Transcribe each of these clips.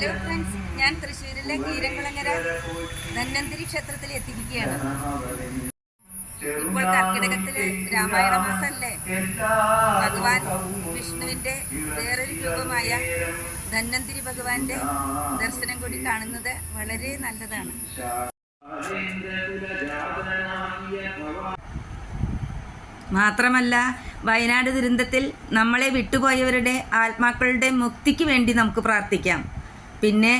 Hello friends, ഞാൻ തൃശ്ശൂരിലെ കീരംകുളങ്ങര ധന്വന്തരി ക്ഷേത്രത്തിൽ എത്തിയിരിക്കുകയാണ്. ഇപ്പോൾ കർക്കിടകത്തില് രാമായണ മാസമല്ലേ. ഭഗവാൻ വിഷ്ണുവിൻ്റെ വേറൊരു രൂപമായ ധന്വന്തരി ഭഗവാന്റെ ദർശനം കൂടി കാണുന്നത് വളരെ നല്ലതാണ്. മാത്രമല്ല, വയനാട് ദുരന്തത്തിൽ നമ്മളെ വിട്ടുപോയവരുടെ ആത്മാക്കളുടെ മുക്തിക്ക് വേണ്ടി നമുക്ക് പ്രാർത്ഥിക്കാം. പിന്നെ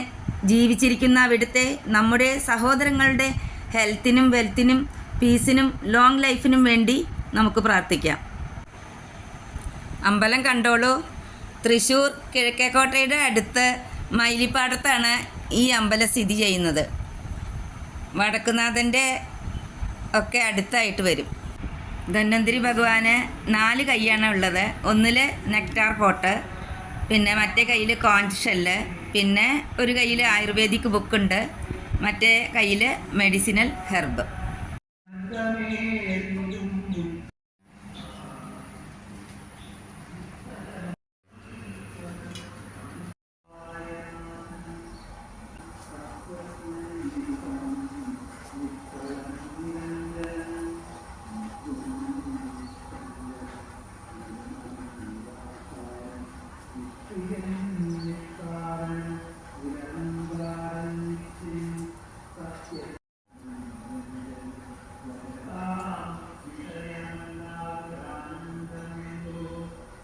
ജീവിച്ചിരിക്കുന്ന അവിടുത്തെ നമ്മുടെ സഹോദരങ്ങളുടെ ഹെൽത്തിനും വെൽത്തിനും പീസിനും ലോങ് ലൈഫിനും വേണ്ടി നമുക്ക് പ്രാർത്ഥിക്കാം. അമ്പലം കണ്ടോളൂ. തൃശ്ശൂർ കിഴക്കേക്കോട്ടയുടെ അടുത്ത് മൈലിപ്പാടത്താണ് ഈ അമ്പലം സ്ഥിതി ചെയ്യുന്നത്. വടക്കുനാഥൻ്റെ ഒക്കെ അടുത്തായിട്ട് വരും. ധന്വന്തരി ഭഗവാന് 4 കൈയാണ് ഉള്ളത്. ഒന്നിൽ നെക്ടാർ പോട്ട്, പിന്നെ മറ്റേ കയ്യിൽ കോഞ്ച് ഷെല്ല്, പിന്നെ ഒരു കയ്യിൽ ആയുർവേദിക് ബുക്കുണ്ട്, മറ്റേ കയ്യിൽ മെഡിസിനൽ ഹെർബ്.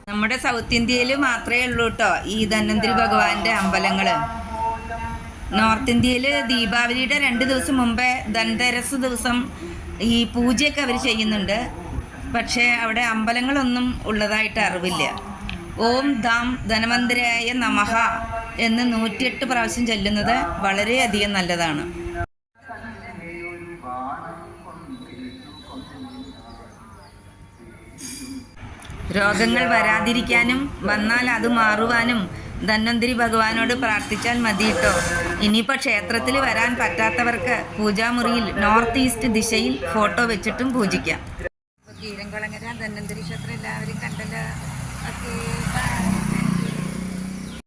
നമ്മുടെ സൗത്ത് ഇന്ത്യയിൽ മാത്രമേ ഉള്ളൂ കേട്ടോ ഈ ധന്വന്തരി ഭഗവാന്റെ അമ്പലങ്ങൾ. നോർത്ത് ഇന്ത്യയിൽ ദീപാവലിയുടെ 2 ദിവസം മുമ്പേ ധൻതെരസ് ദിവസം ഈ പൂജയൊക്കെ അവർ ചെയ്യുന്നുണ്ട്. പക്ഷേ അവിടെ അമ്പലങ്ങളൊന്നും ഉള്ളതായിട്ട് അറിവില്ല. ഓം ധാം ധനവന്തരായ നമഃ എന്ന് 108 പ്രാവശ്യം ചൊല്ലുന്നത് വളരെയധികം നല്ലതാണ്. രോഗങ്ങൾ വരാതിരിക്കാനും വന്നാൽ അത് മാറുവാനും ധന്വന്തരി ഭഗവാനോട് പ്രാർത്ഥിച്ചാൽ മതി കേട്ടോ. ഇനിയിപ്പോൾ ക്ഷേത്രത്തിൽ വരാൻ പറ്റാത്തവർക്ക് പൂജാമുറിയിൽ നോർത്ത് ഈസ്റ്റ് ദിശയിൽ ഫോട്ടോ വെച്ചിട്ടും പൂജിക്കാം. കീരംകുളങ്ങര ധന്വന്തരി ക്ഷേത്രം എല്ലാവരും കണ്ടല്ലോ. Okay, by.